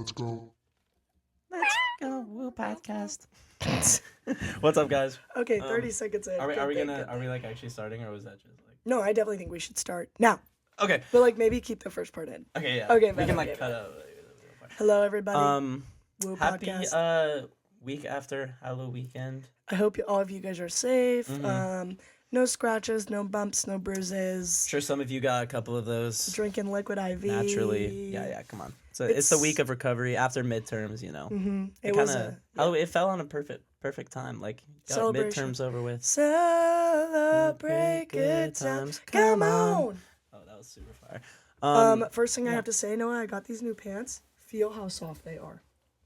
Let's go. Let's go, Woo Podcast. What's up, guys? Okay, 30 seconds in. Are we like actually starting, or was that just like? No, I definitely think we should start now. Okay. But like maybe keep the first part in. Okay, yeah. Okay, we can okay, cut out. Hello, everybody. Woo Happy Podcast. week after Halloweekend. I hope all of you guys are safe. Mm-hmm. No scratches, no bumps, no bruises. Sure, some of you got a couple of those. Drinking liquid IV. Naturally. Yeah, come on. So it's the week of recovery after midterms, you know. Mm-hmm. It fell on a perfect time. Like, got midterms over with. Celebrate good times. Come on. Oh, that was super fire. First thing I have to say, Noah, I got these new pants. Feel how soft they are.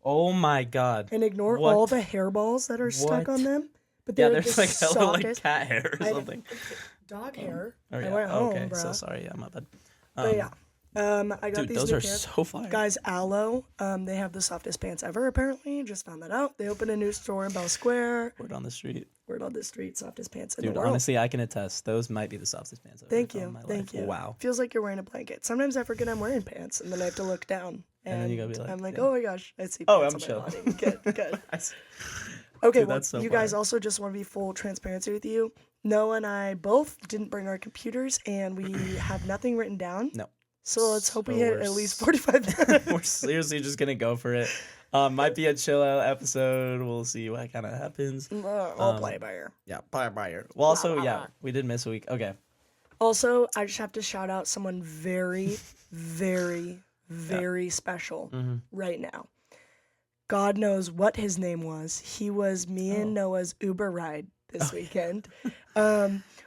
Oh my god. And ignore all the hairballs that are stuck on them. But there's like hella like cat hair or something. Dog hair. Oh, yeah. I went home, okay, bro. so sorry. Yeah, my bad. But yeah. I got dude, these those new are pants. so fire. Guys, Aloe, they have the softest pants ever, apparently. Just found that out. They opened a new store in Bell Square. Word on the street. Softest pants in Dude, the world. Honestly, I can attest. Those might be the softest pants I've Thank ever you. felt in my Thank life. you. Wow. Feels like you're wearing a blanket. Sometimes I forget I'm wearing pants, and then I have to look down. And then you gotta be like, I'm like, yeah. oh my gosh, I see Oh, pants I'm on chill. my body. Good. Okay, Dude, well, that's so you guys fire. also just want to be full transparency with you. Noah and I both didn't bring our computers, and we have nothing written down. No. So let's hope we So hit we're at least 45 minutes. We're seriously just gonna go for it. Might be a chill out episode. We'll see what kind of happens. I'll play it by ear. Yeah, by ear. Well, also, yeah, we did miss a week. Okay. Also, I just have to shout out someone very, very, very special right now. God knows what his name was. He was me and Noah's Uber ride this weekend.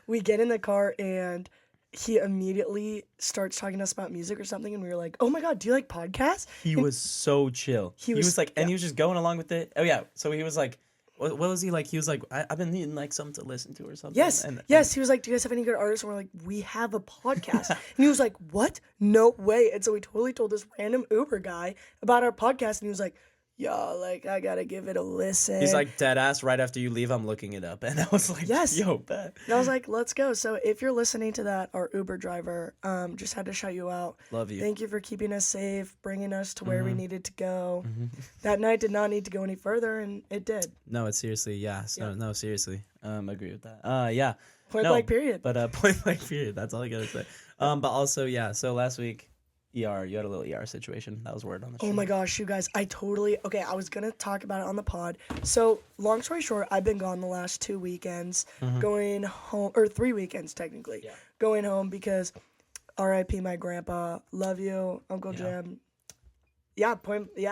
We get in the car and he immediately starts talking to us about music or something, and we were like, "Oh my god, do you like podcasts?" He was so chill. He was like, and he was just going along with it. Oh yeah, so he was like, what was he like? He was like, I've been needing like something to listen to or something. Yes, yes. He was like, "Do you guys have any good artists?" And we're like, "We have a podcast." And he was like, "What? No way!" And so we totally told this random Uber guy about our podcast, and he was like, "Yeah, like I gotta give it a listen." He's like, dead ass. Right after you leave, I'm looking it up, and I was like, Yes. yo, bet. And I was like, "Let's go." So if you're listening to that, our Uber driver, just had to shout you out. Love you. Thank you for keeping us safe, bringing us to where we needed to go. That night did not need to go any further, and it did. No, it's seriously, yeah. So, no, seriously. Agree with that. Yeah. Point blank period. But point blank period. That's all I gotta say. But also, yeah. So last week, ER, you had a little ER situation. That was word on the street. Oh my gosh, you guys, I was gonna talk about it on the pod. So, long story short, I've been gone the last 2 weekends, going home, or 3 weekends technically, going home because RIP my grandpa, love you, Uncle Jim. Yeah,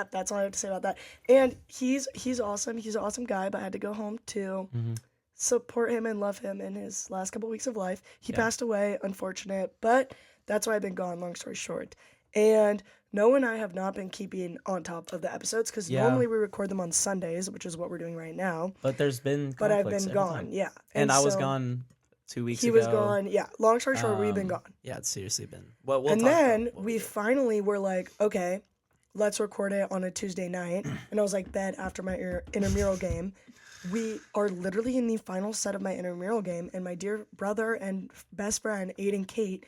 that's all I have to say about that. And he's awesome, he's an awesome guy, but I had to go home to support him and love him in his last couple weeks of life. He passed away, unfortunate, but that's why I've been gone, long story short. And Noah and I have not been keeping on top of the episodes because normally we record them on Sundays, which is what we're doing right now. But there's been conflicts. But I've been every gone, time. yeah. And I was so gone 2 weeks he ago. was gone, yeah. Long story short, we've been gone. Yeah, it's seriously been. Well, we'll and talk then about what we did. finally were like, okay, let's record it on a Tuesday night. And I was like, bet after my intramural game. We are literally in the final set of my intramural game, and my dear brother and best friend, Aiden Kate,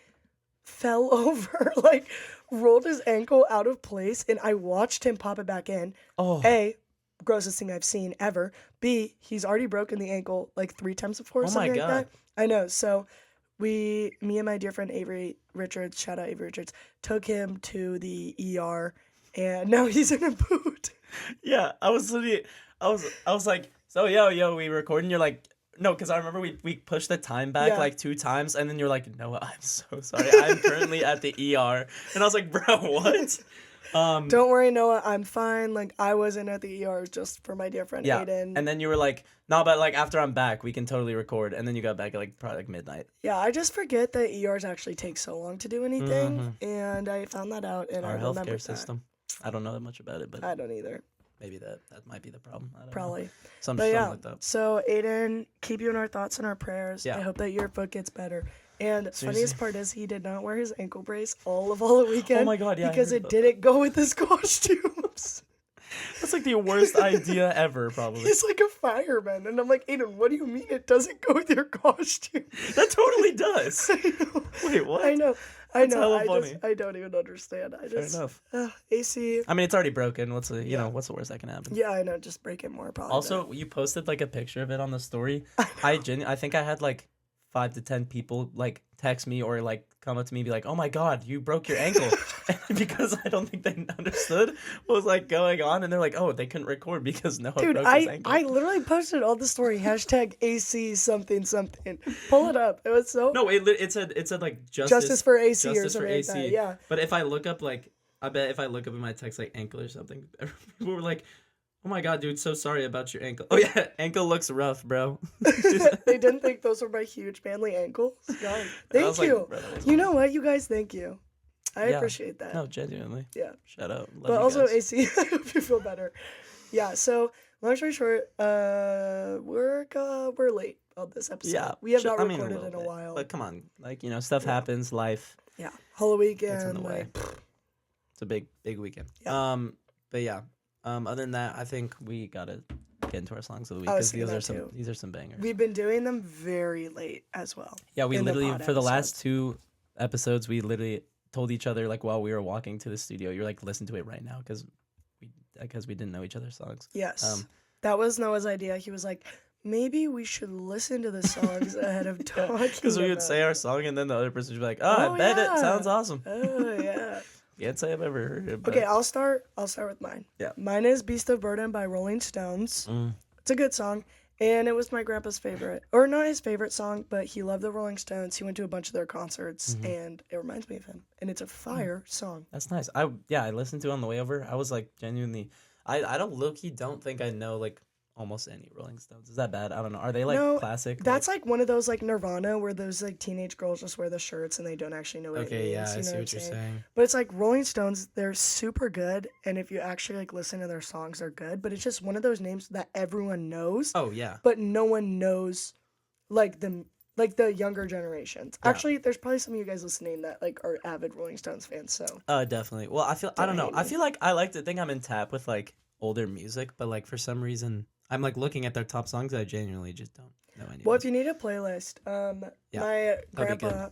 fell over, like rolled his ankle out of place, and I watched him pop it back in. Oh. A, grossest thing I've seen ever. B, he's already broken the ankle like 3 times before. Oh my something like God. that. I know. So me and my dear friend Avery Richards, shout out Avery Richards, took him to the ER, and now he's in a boot. Yeah, I was like, so yo, we recording? You're like, no, because I remember we pushed the time back like 2 times, and then you're like, no, I'm so sorry. I'm currently at the ER. And I was like, bro, what? Don't worry, Noah, I'm fine. Like, I wasn't at the ER just for my dear friend Aiden. And then you were like, no, but like after I'm back, we can totally record. And then you got back at like probably like midnight. Yeah, I just forget that ERs actually take so long to do anything, and I found that out, and Our I remembered healthcare that. system. I don't know that much about it, but I don't either. maybe that might be the problem. I don't Probably. know. Some But something yeah, like that. so Aiden, keep you in our thoughts and our prayers. Yeah. I hope that your foot gets better. And Seriously. funniest part is he did not wear his ankle brace all of Halloween. Oh my God, yeah, I because heard it about didn't go with his costumes. That's like the worst idea ever, probably. He's like a fireman, and I'm like, Aiden, what do you mean it doesn't go with your costume? That totally does. I know. Wait, what? I know. I It's know. hella funny. I don't even understand. Fair enough. AC. I mean, it's already broken. What's the what's the worst that can happen? Yeah, I know. Just break it more, probably. Also, you posted like a picture of it on the story. I think I had like 5 to 10 people like text me or like come up to me and be like, "Oh my god, you broke your ankle," because I don't think they understood what was like going on, and they're like, "Oh, they couldn't record because Noah Dude, broke his ankle." I literally posted on the story hashtag AC something something. Pull it up. It was so. No, it said like justice for AC or justice for something like AC. that. Yeah. But if I look up like, I bet if I look up in my text like ankle or something, people were like, "Oh my god, dude, so sorry about your ankle." Oh yeah, ankle looks rough, bro. They didn't think those were my huge manly ankles. God, thank you. Like, you know what, you guys? Thank you. I Yeah. appreciate that. No, genuinely. Yeah. Shout out. Love But you also, guys. AC, I hope you feel better. Yeah. So long story short, we're late on this episode. Yeah, We have sure, not I mean, recorded little in a bit. while. But come on, like stuff happens. Life. Yeah. Gets Halloweekend. in the way. Like, It's a big weekend. Yeah. But yeah. Other than that, I think we gotta get into our songs of the week I was because thinking these that are some bangers. we've been doing them very late as well. Yeah, we in the literally pod for the last episodes. 2 episodes, we literally told each other like while we were walking to the studio, you're like, listen to it right now because we didn't know each other's songs. Yes. That was Noah's idea. He was like, maybe we should listen to the songs ahead of talking. Because we would about say our song and then the other person would be like, "Oh, I bet yeah. it sounds awesome." Oh yeah. Can't say I've ever heard it. But... Okay, I'll start with mine. Yeah. Mine is Beast of Burden by Rolling Stones. Mm. It's a good song. And it was my grandpa's favorite. Or not his favorite song, but he loved the Rolling Stones. He went to a bunch of their concerts and it reminds me of him. And it's a fire song. That's nice. I listened to it on the way over. I was like genuinely I don't low-key don't think I know like almost any Rolling Stones. Is that bad? I don't know. Are they like No, classic? That's like one of those like Nirvana where those like teenage girls just wear the shirts and they don't actually know what it okay, means. yeah, I you know see what what you're saying. But it's like Rolling Stones, they're super good, and if you actually like listen to their songs, they're good. But it's just one of those names that everyone knows, Oh yeah. but no one knows like the younger generations. Yeah. Actually, there's probably some of you guys listening that like are avid Rolling Stones fans. So Definitely. Well, I don't know. hate I me. feel like I like to think I'm in tap with like older music, but like for some reason I'm like looking at their top songs. I genuinely just don't know any. well, if you need a playlist, Yeah, my that'd be grandpa.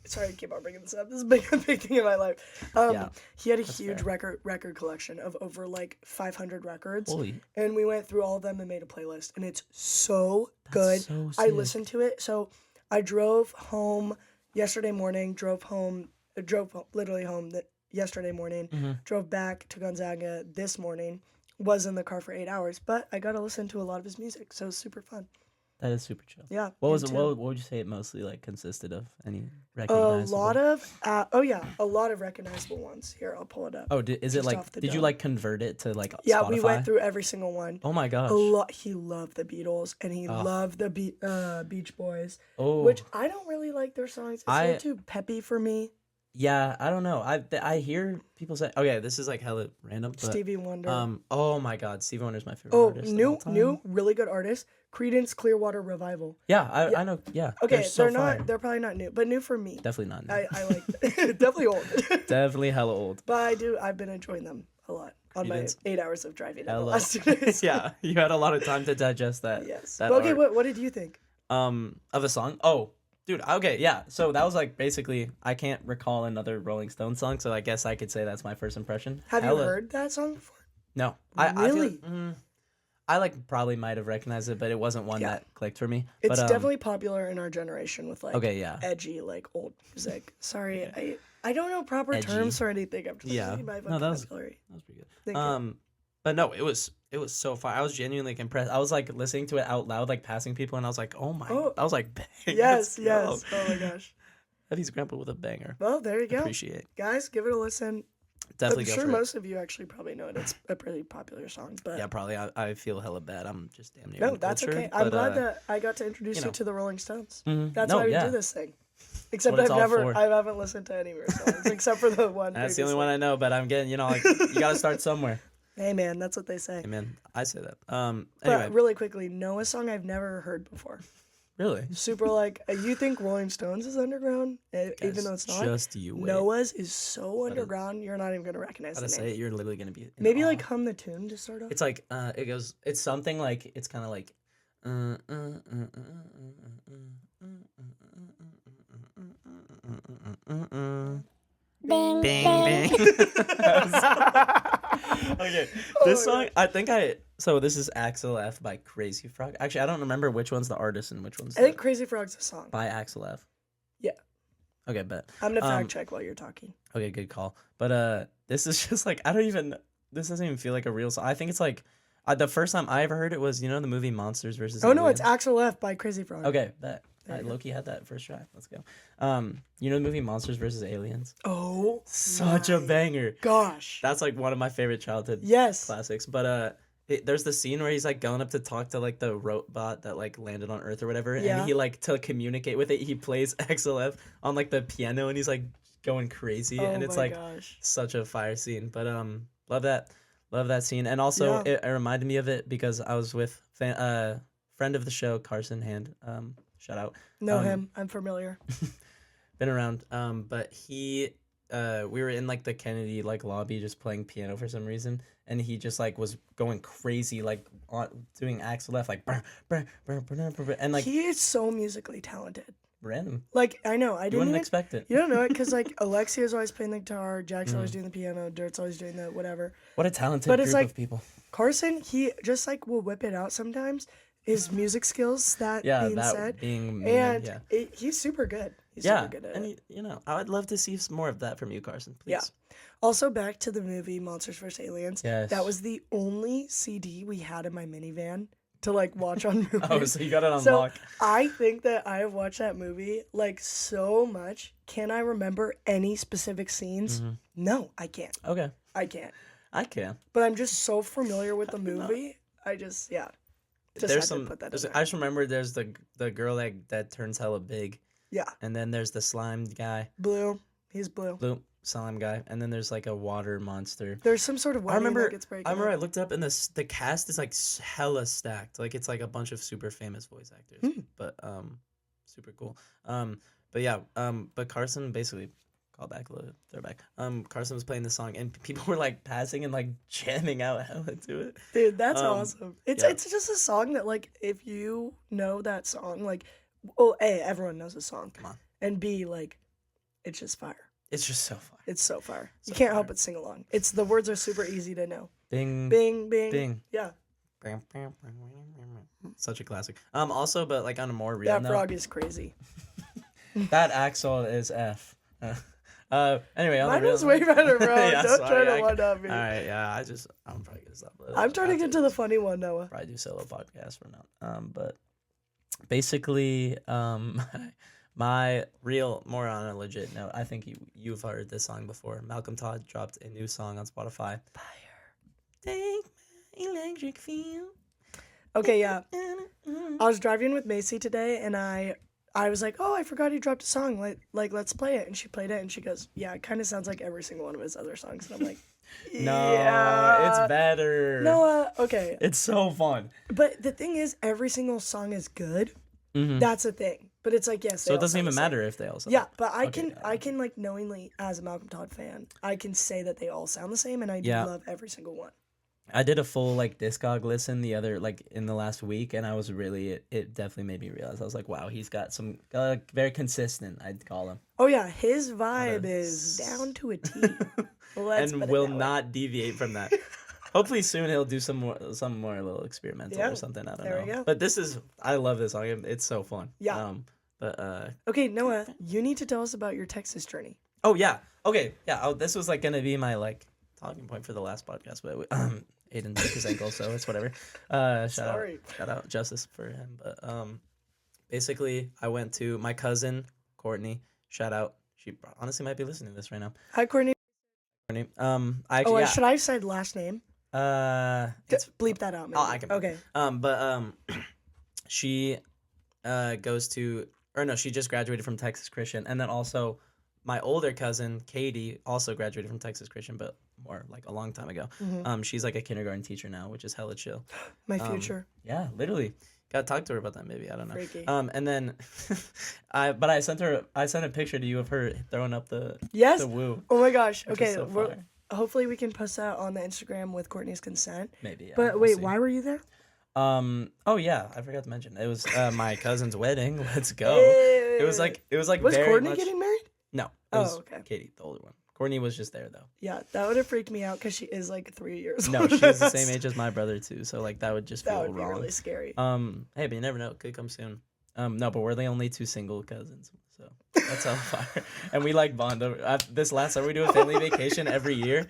Sorry, I keep on bringing this up. This is a big thing in my life. Yeah, He had a that's huge fair. record collection of over like 500 records. Holy. And we went through all of them and made a playlist, and it's so good. so I sick. listened to it. So I drove home yesterday morning. Literally home yesterday morning. Mm-hmm. Drove back to Gonzaga this morning. Was in the car for 8 hours, but I got to listen to a lot of his music, so it was super fun. That is super chill. Yeah. What was me it? too. What would you say it mostly like consisted of? Any A recognizable? lot of a lot of recognizable ones. Here, I'll pull it up. Oh, is it just like? off the Did you dome. like convert it to like? Yeah, Spotify? we went through every single one. Oh my gosh. A lot. He loved the Beatles and he Oh. loved the Beach Boys, Oh. which I don't really like their songs. It's a little too peppy for me. Yeah, I don't know. I hear people say, okay, this is like hella random, but Stevie Wonder. oh my god, Stevie Wonder's my favorite Oh, artist. of all time. new, really good artist. Creedence Clearwater Revival. Yeah, I know. Yeah. Okay, they're so they're not. fire. They're probably not new, but new for me. Definitely not. New. I like definitely old. Definitely hella old. But I've been enjoying them a lot on my Creedence. 8 hours of driving in the Hella. last 2 days. Yeah, you had a lot of time to digest that. Yes. That But okay, art. what did you think? Of a song? Oh, dude. Okay, yeah. So that was like basically I can't recall another Rolling Stone song, so I guess I could say that's my first impression. Have you Hella- heard that song before? No. Really? I like probably might have recognized it, but it wasn't one Yeah. that clicked for me. It's but, definitely popular in our generation with like Okay, yeah. edgy, like old music. Sorry, I don't know proper Edgy. terms for anything. I'm just Yeah. using my No, that was- vocabulary. That was pretty good. Thank you. But no, it was so far. I was genuinely impressed. I was like listening to it out loud, like passing people, and I was like, oh my! Oh. I was like, bang, Yes, let's go. yes. Oh my gosh. Eddie's grandpa with a banger. Well, there you go. Appreciate. Guys, give it a listen. Definitely I'm go sure for most of you actually probably know it. It's a pretty popular song, it. but Yeah, probably. I feel hella bad. I'm just damn near. no, in the that's culture, okay. I'm but, glad that I got to introduce you you know. to the Rolling Stones. Mhm. That's No, why we yeah. do this thing. Except What it's all I for. haven't listened to any of your songs except for the one. That's the only previously. one I know. But I'm getting, like you gotta start somewhere. Hey man, that's what they say. Hey man, I say that. But Anyway, really quickly, Noah's song I've never heard before. really, Super like you think Rolling Stones is underground, even Guys, though it's not. Just you wait. Noah's is so underground, you're not even gonna recognize Gotta the say name. it. You're literally gonna be. in Maybe awe. like hum the tune to start off. It's like it goes. It's something like it's kind of like. Bing, bing. Okay, this song, so this is Axel F by Crazy Frog. Actually, I don't remember which one's the artist and which one's I think Crazy Frog's a song. by Axel F. Yeah. Okay, bet. I'm gonna fact check while you're talking. Okay, good call. But this is just like, this doesn't even feel like a real song. I think it's like, the first time I ever heard it was, the movie Monsters vs. Oh, Aliens? no, it's Axel F by Crazy Frog. Okay, bet. Loki had that first try. Let's go. The movie Monsters vs. Aliens? Oh, such a banger. Gosh. That's like one of my favorite childhood classics. But there's the scene where he's like going up to talk to like the robot that like landed on Earth or whatever, and he like to communicate with it, he plays XLF on like the piano, and he's like going crazy, and it's like such a fire scene. But love that scene, and also it reminded me of it because I was with friend of the show, Carson Hand. Shout out. Know him. I'm familiar. Been around. But we were in like the Kennedy like lobby just playing piano for some reason, and he just like was going crazy like doing Axel F like and like he is so musically talented. Random. Like I know, I didn't expect it. You don't know it because like Alexia's always playing the guitar, Jack's always doing the piano, Dirt's always doing the whatever. What a talented group of people. Carson, he just like will whip it out sometimes. His music skills, he's super good. He's super good at it. I would love to see some more of that from you, Carson, please. Yeah. Also, back to the movie Monsters vs. Aliens. Yes. That was the only CD we had in my minivan to like watch on movies. Oh, so you got it on so lock. I think that I have watched that movie like so much. Can I remember any specific scenes? Mm-hmm. No, I can't. Okay. I can't. I can. But I'm just so familiar with the movie. I just there's some. I just remember there's the girl that turns hella big. Yeah. And then there's the slime guy. Blue. He's blue. Blue slime guy. And then there's like a water monster. There's some sort of wedding that gets breaking. I remember I looked up and the cast is like hella stacked. Like it's like a bunch of super famous voice actors. But super cool. But Carson basically call back a little throwback. Carson was playing the song and people were like passing and like jamming out hella to it. Dude, that's awesome. It's just a song that like if you know that song, like A, everyone knows the song. Come on. And B, like it's just fire. It's just so fire. It's so fire. You can't help but sing along. The words are super easy to know. Bing. Bing bing. Bing. Yeah. Such a classic. Also, but like on a more real note. That frog is crazy. That Axel is F. Anyway, mine was way better, bro. Don't try to one up me. All right, yeah, I'm probably gonna stop. I'm trying to get to the funny one, Noah. Probably do solo podcast from now. But basically, my real, more on a legit note, I think you've heard this song before. Malcolm Todd dropped a new song on Spotify. Fire, take my electric field. Okay, yeah. I was driving with Macy today, and I was like, oh, I forgot he dropped a song. Like, let's play it. And she played it, and she goes, yeah, it kind of sounds like every single one of his other songs. And I'm like, no, it's better. No, okay. It's so fun. But the thing is, every single song is good. Mm-hmm. That's the thing. But it's like, yes. So it doesn't even matter if they all sound. Yeah, but I can like knowingly, as a Malcolm Todd fan, I can say that they all sound the same, and I do love every single one. I did a full like Discog listen in the last week, and I was really it definitely made me realize I was like, wow, he's got some very consistent, I'd call him. Oh yeah, his vibe is down to a T. And will not deviate from that. Hopefully soon he'll do some more little experimental or something. I don't know. There we go. But I love this song. It's so fun. Yeah. Okay, Noah, you need to tell us about your Texas journey. Oh yeah. Okay. Yeah. This was like gonna be my like talking point for the last podcast, but Aiden broke his ankle, so it's whatever. Shout out Justice for him. But basically, I went to my cousin Courtney. Shout out. She honestly might be listening to this right now. Hi, Courtney. Should I have said last name? Bleep that out, maybe. I can. Okay. She she just graduated from Texas Christian, and then also my older cousin Katie also graduated from Texas Christian, but more like a long time ago. Mm-hmm. She's like a kindergarten teacher now, which is hella chill. My future. Yeah, literally. Gotta talk to her about that maybe. I don't know. Freaky. And then I sent a picture to you of her throwing up the woo. Oh my gosh. Okay. So hopefully we can post that on the Instagram with Courtney's consent. Maybe. Yeah, but wait, why were you there? Oh yeah, I forgot to mention. It was my cousin's wedding. Let's go. It was like was very Courtney much... getting married? No, it was okay. Katie, the older one. Courtney was just there though. Yeah, that would have freaked me out because she is like 3 years No, older she was the than same us. age as my brother too. So like that would just That feel would be wrong. really scary. Hey, but you never know. It could come soon. No, but we're the only 2 single cousins, so that's how fire. And we like bond over. This last summer we do a family vacation every year,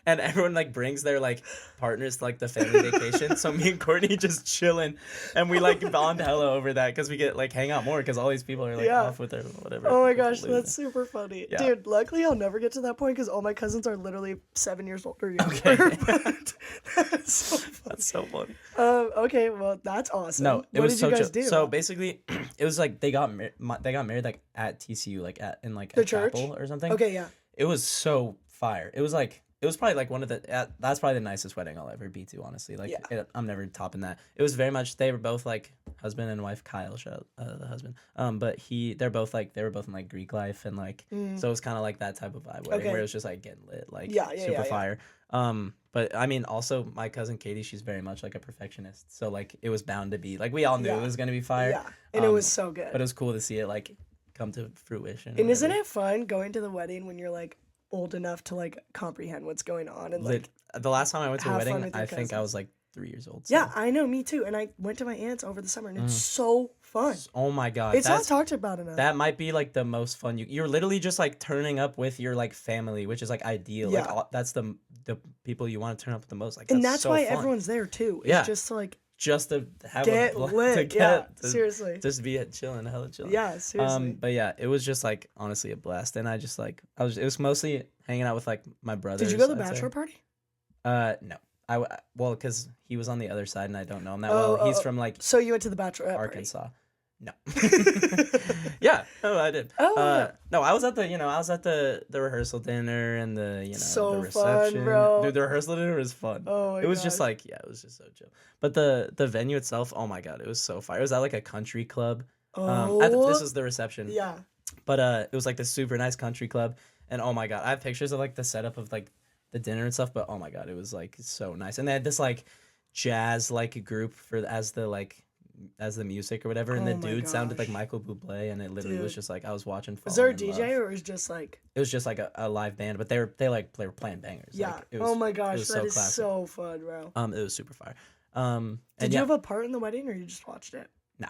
and everyone like brings their like partners to like the family vacation. So me and Courtney just chilling, and we like bond hella over that because we get like hang out more because all these people are like off with their whatever. Oh my gosh, that's super funny, Yeah. dude. Luckily, I'll never get to that point because all my cousins are literally 7 years older. Younger, Okay. but that's so funny. That's so fun. Okay, well that's awesome. No, it what was did so you guys chill. do? So basically, it was like they got married like at TCU, like in like The a church? chapel or something. Okay, yeah. It was so fire. It was probably like one of the that's probably the nicest wedding I'll ever be to, honestly. Like I'm never topping that. It was very much they were both like husband and wife. Kyle, shout out, the husband. But they were both in like Greek life and like so it was kind of like that type of vibe wedding where it was just like getting lit, like super fire. But I mean, also my cousin Katie, she's very much like a perfectionist, so like it was bound to be like we all knew it was gonna be fire. Yeah, and it was so good. But it was cool to see it like come to fruition. And isn't it fun going to the wedding when you're like old enough to like comprehend what's going on and like the last time I went to a have fun wedding, with your I think I cousins. was like 3 years old. So. Yeah, I know, me too. And I went to my aunt's over the summer and it's so fun. Oh my god, It's not talked about enough. That might be like the most fun. You're literally just like turning up with your like family, which is like ideal. Yeah. Like that's the people you want to turn up with the most. Like and that's so why fun. everyone's there too. It's Yeah. just to like just to have get lit. Seriously. just be chilling, hella chilling. Yeah, seriously. But yeah, it was just like honestly a blast, and I just like it was mostly hanging out with like my brothers. Did you go to the I'd say. bachelor party? No. Well, because he was on the other side and I don't know him that well. He's from like So you went to the bachelorette Arkansas. No. Yeah, no, I did. Oh, no, I was at the rehearsal dinner and the So the fun, reception. bro. Dude, the rehearsal dinner was fun. Oh my it was just gosh. like it was just so chill. But the venue itself, oh my god, it was so fire. It was at like a country club. This was the reception. Yeah. But it was like this super nice country club, and oh my god, I have pictures of like the setup of like the dinner and stuff. But oh my god, it was like so nice, and they had this like jazz like group as the music or whatever, and Oh the my dude sounded gosh. like Michael Bublé, and it literally was Dude. just like I was watching. Was there a Falling in DJ Love. or was it just like It was just like a live band, but they were playing bangers. yeah? Like, it was, Oh my it gosh, was that so is classic. so fun, bro. It was super fire. And Did yeah, you have a part in the wedding or you just watched it? no.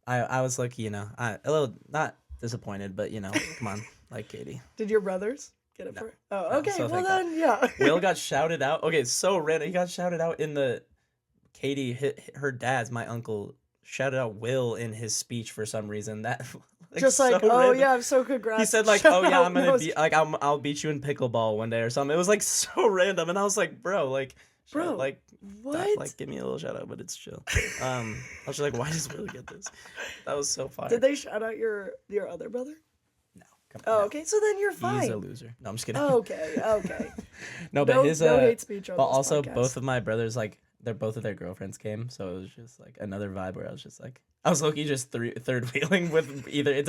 I was like a little not disappointed, but come on, like Katie. Did your brothers get it No. for it? Oh, No, okay. so Well thank God. then, yeah. Will got shouted out. Okay, so random. He got shouted out in the Katie hit her dad's my uncle shouted out Will in his speech for some reason. That Just like, so oh random. yeah, I'm so congrats. He said like, Shout oh yeah, out, I'm gonna no, be like I'll beat you in pickleball one day or something. It was like so random, and I was like, bro, like, Bro, like what? like give me a little shout out, but it's chill. I was just like, why does Will get this? That was so fire. Did they shout out your other brother? No. Come on, Oh, no. okay. So then you're fine. He's a loser. No, I'm just kidding. Okay. No, but no, his no hate speech on but this also podcast. both of my brothers like both of their girlfriends came, so it was just like another vibe where I was just like I was low-key just third wheeling with either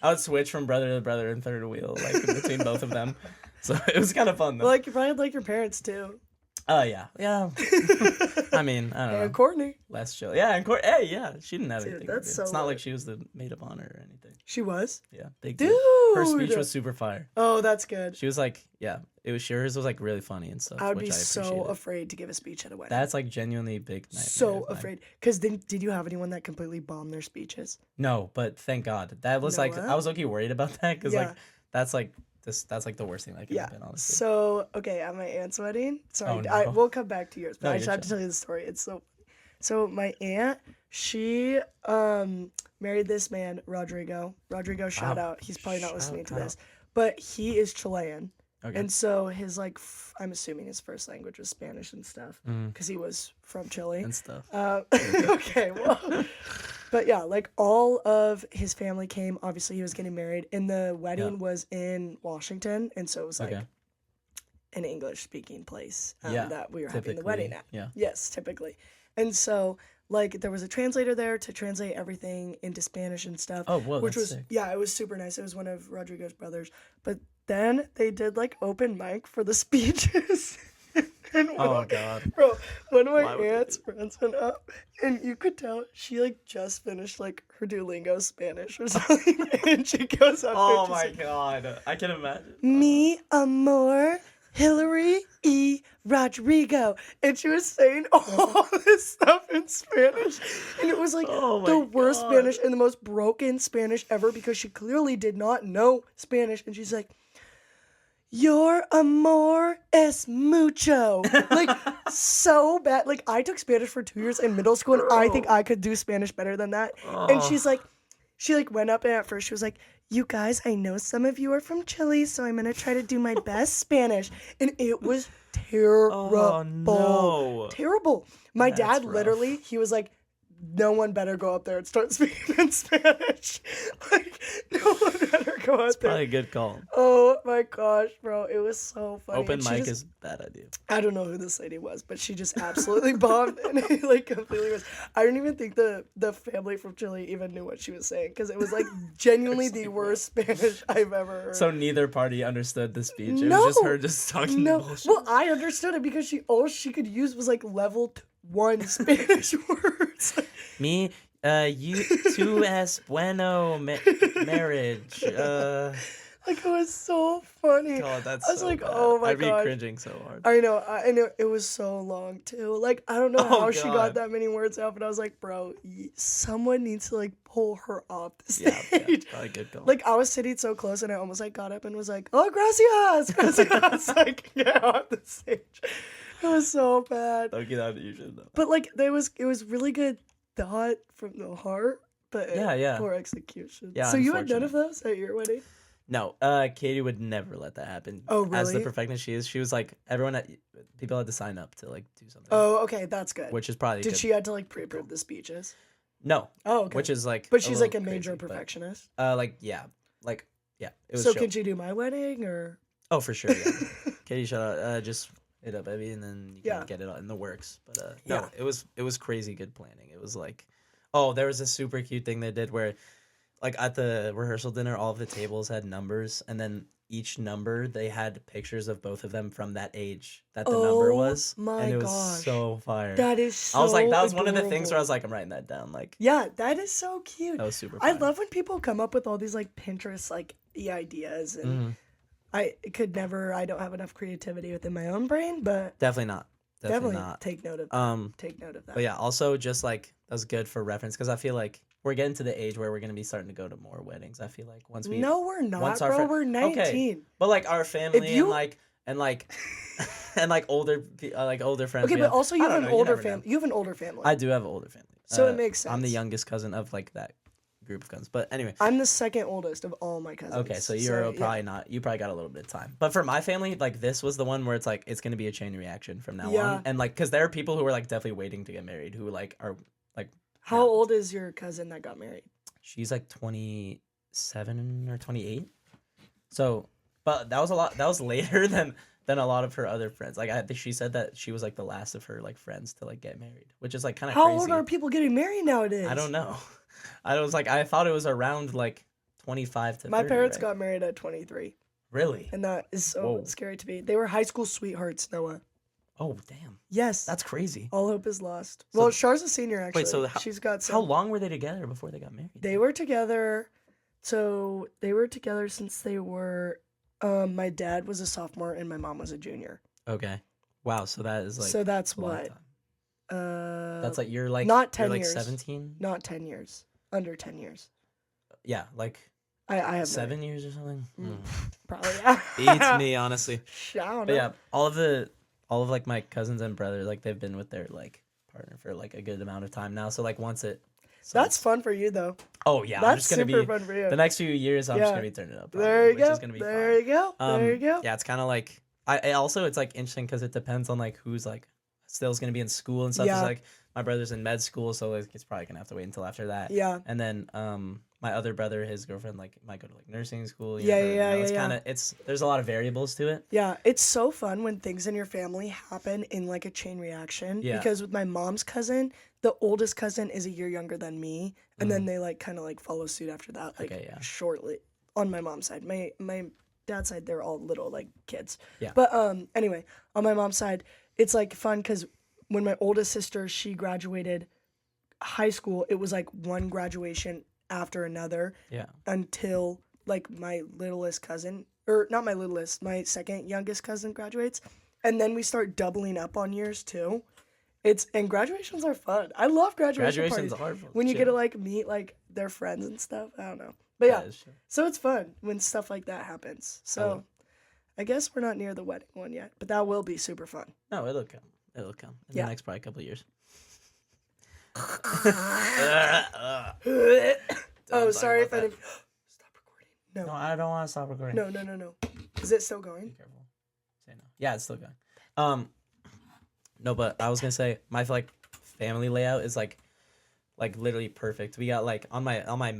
I would switch from brother to brother and third wheel like in between both of them, so it was kind of fun though. Well, like you probably had like your parents too. Oh yeah. I mean I don't know. And Courtney. Less chill. Yeah, and hey, yeah, she didn't have Dude, anything. To that's do. so It's not like lit. she was the maid of honor or anything. She was. Yeah, big Dude. deal. Her speech was super fire. Oh, that's good. She was like, yeah, it was hers was like really funny and stuff. I would which be I so appreciated. afraid to give a speech at a wedding. That's like genuinely big nightmare so of mine. afraid. Because then, did you have anyone that completely bombed their speeches? No, but thank God. That was like Noah? I was okay worried about that because Yeah. like that's like that's like the worst thing that could Yeah. happen, honestly. So okay, at my aunt's wedding. Sorry, Oh, no. we'll come back to yours, but No, I just you're have to chill. tell you the story. It's so. So my aunt, she married this man, Rodrigo. Rodrigo, shout out. He's probably not Shout listening to out. this, but he is Chilean. Okay. And so his like, I'm assuming his first language was Spanish and stuff, because he was from Chile. and stuff. Okay, well, but yeah, like all of his family came. Obviously, he was getting married, and the wedding was in Washington, and so it was like Okay. an English-speaking place Yeah, that we were having the typically, wedding at. yeah. Yes, typically, and so like there was a translator there to translate everything into Spanish and stuff. Oh, whoa, which that's was sick. yeah, it was super nice. It was one of Rodrigo's brothers, but then they did like open mic for the speeches. And Oh God. bro, one of my Why would they aunt's do friends went up, and you could tell she like just finished like her Duolingo Spanish or something, and she goes up. Oh and my she's like, God. I can imagine. Mi amor, Hillary E. Rodrigo. And she was saying all this stuff in Spanish. And it was like Oh my the worst God. Spanish and the most broken Spanish ever because she clearly did not know Spanish. And she's like, your amor es mucho. Like, so bad. Like, I took Spanish for 2 years in middle school, and I think I could do Spanish better than that. And Oh. she's like, she like went up, and at first she was like, you guys, I know some of you are from Chile, so I'm gonna try to do my best Spanish. And it was terrible. Oh no. Terrible. My That's dad rough. literally, he was like, no one better go up there and start speaking in Spanish. Like, no one better go up there. Probably a good call. Oh my gosh, bro. It was so funny. Open And she mic just- is a bad idea. I don't know who this lady was, but she just absolutely bombed and it like completely was. I don't even think the family from Chile even knew what she was saying because it was like genuinely the worst Spanish I've ever heard. So neither party understood the speech. It No. was just her just talking No, bullshit. well, I understood it because all she could use was like level 1 Spanish words. Me, you two es bueno marriage. Like, it was so funny. God, that's I was so like, bad. oh my I'd be gosh. cringing so hard. I know it was so long too. Like, I don't know Oh, how she God. got that many words out, but I was like, bro, someone needs to like pull her off the Yeah, stage. probably good call. Like, I was sitting so close and I almost like got up and was like, oh, gracias. Like, get off the stage. It was so bad. Okay, that you should know. But like, it was really good thought from the heart, but Yeah. poor execution. Yeah, So you had none of unfortunate. those at your wedding? No, Katie would never let that happen. Oh, As the really? perfectionist she is, she was like, people had to sign up to like do something. Oh, okay, that's good. Which is probably Did good. she had to like pre-approve the speeches? No. Oh, okay. Which is like. But she's like a little major crazy, but, perfectionist. yeah. It was So chill. can she do my wedding or? Oh, for sure. Yeah. Katie, shout out. Just hit up Evie, and then you can Yeah. get it in the works. But Yeah. no, it was crazy good planning. It was like, oh, there was a super cute thing they did where, like at the rehearsal dinner, all of the tables had numbers, and then each number they had pictures of both of them from that age that the number Oh was, my and it was gosh. so fire. That is so I was like, that was one of the things where I adorable. was like, I'm writing that down. Like, Yeah, that is so cute. that was super. I fire. love when people come up with all these like Pinterest like ideas, and Mhm. I could never. I don't have enough creativity within my own brain, but Definitely not. Definitely definitely not. take note of that. Take note of that. But yeah, also just like that was good for reference because I feel like we're getting to the age where we're gonna be starting to go to more weddings. I feel like once we No, we're not, once our bro. friend- We're 19. Okay, but like our family you- and like and like older friends. Okay, we but have. also you I have don't an know, you older never know. family. You have an older family. I do have an older family, So it makes I'm the sense. youngest cousin of like that group of cousins. But anyway, I'm the second oldest of all my cousins. okay, so you're yeah. probably not. You probably got a little bit of time. But for my family, like this was the one where it's like it's gonna be a chain reaction from now Yeah. on, and like because there are people who are like definitely waiting to get married who like are like. How Yeah. old is your cousin that got married? She's like 27 or 28. So, but that was a lot. That was later than a lot of her other friends. Like she said that she was like the last of her like friends to like get married, which is like kind of How crazy. old are people getting married nowadays? I don't know. I was like I thought it was around like 25 to My 30, parents right? got married at 23, Really? and that is so Whoa. scary to me. They were high school sweethearts, Noah. Oh, damn. Yes. That's crazy. All hope is lost. So- Well, Char's a senior actually. Wait, so she's got some. How long were they together before they got married? They were together. So they were together since they were. My dad was a sophomore and my mom was a junior. Okay. Wow, so that is like so that's a long what. time. That's like you're like not you're 10 like years. 17? Not 10 years. Under 10 years. Yeah, like I have 7 years or something. Probably. Yeah. Beats me, honestly. I don't know. But yeah, all of like my cousins and brothers, like they've been with their like partner for like a good amount of time now. So like once it That's fun for you thoh. oh yeah, I'm That's just gonna super be fun for you. the next few years I'm just Yeah. gonna be turning it up. There you which go. Is gonna be There fun. you go. There you go. Yeah, it's kind of like I also it's like interesting because it depends on like who's like still's gonna be in school and stuff. Yeah. It's like my brother's in med school, so like, it's probably gonna have to wait until after that. Yeah. And then my other brother, his girlfriend, like might go to like nursing school. Yeah, never know. It's yeah. kind of there's a lot of variables to it. Yeah, it's so fun when things in your family happen in like a chain reaction. Yeah. Because with my mom's cousin, the oldest cousin is a year younger than me, and then they like kind of like follow suit after that, like Okay, yeah. shortly on my mom's side. My dad's side, they're all little like kids. Yeah. But anyway, on my mom's side, it's like fun because when my oldest sister, she graduated high school, it was like one graduation after another. Yeah. Until like my littlest cousin, or not my littlest, my second youngest cousin graduates, and then we start doubling up on years too. And graduations are fun. I love graduations parties. Are fun. When you get to like meet like their friends and stuff. I don't know. But yeah, so it's fun when stuff like that happens. So I guess we're not near the wedding one yet, but that will be super fun. No, it'll come. It'll come in the next probably couple of years. Oh, sorry if I didn't. Stop recording. No, I don't want to stop recording. No. Is it still going? Be careful. Say no. Yeah, it's still going. No, but I was gonna say my like family layout is like literally perfect. We got like on my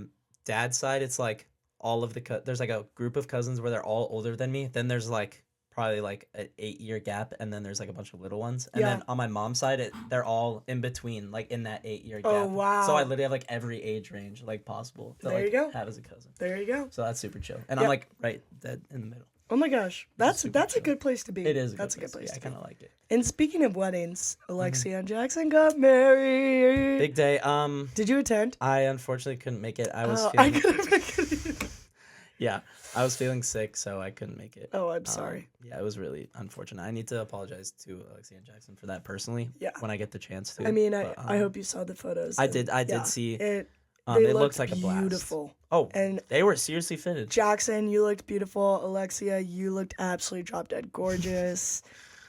dad's side, it's like all of there's like a group of cousins where they're all older than me. Then there's like probably like an 8-year gap, and then there's like a bunch of little ones. And then on my mom's side, they're all in between, like in that 8-year gap. Oh wow! So I literally have like every age range like possible to there you go. have as a cousin. There you go. So that's super chill, and I'm like right dead in the middle. Oh my gosh, that's a good place to be. It is. That's a good place. Yeah, I kind of like it. And speaking of weddings, Alexia and Jackson got married. Big day. Did you attend? I unfortunately couldn't make it. I was. I couldn't make it. Yeah, I was feeling sick, so I couldn't make it. Oh, I'm sorry. Yeah, it was really unfortunate. I need to apologize to Alexia and Jackson for that personally. Yeah. When I get the chance to. I mean, I hope you saw the photos. I did see. It It looked like a blast. Beautiful. Oh, and they were seriously fitted. Jackson, you looked beautiful. Alexia, you looked absolutely drop dead gorgeous.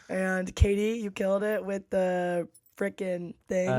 And Katie, you killed it with the frickin' thing.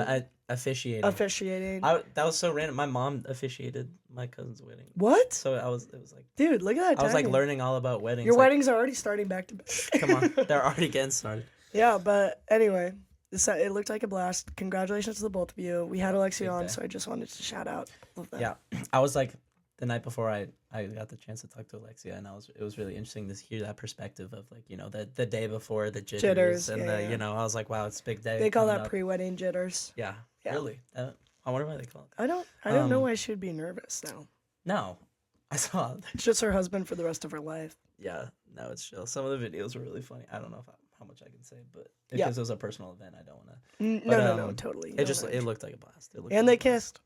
Officiating. That was so random. My mom officiated my cousin's wedding. What? So it was like, dude, look at that. I was like learning all about weddings. Your weddings are already starting back to back. Come on, they're already getting started. Yeah, but anyway. It looked like a blast. Congratulations to the both of you. We had Alexia on, so I just wanted to shout out all of them. Yeah, I was like, the night before I got the chance to talk to Alexia, and it was really interesting to hear that perspective of like, you know, the day before, the jitters and you know, I was like, wow, it's a big day. They call that pre-wedding jitters. Yeah. Really? I wonder why they call it. I don't know why she'd be nervous now. No, I saw it. It's just her husband for the rest of her life. Yeah, no, it's chill. Some of the videos were really funny. I don't know how much I can say, but because it was a personal event, I don't want to. No, totally. It looked like a blast. And they kissed.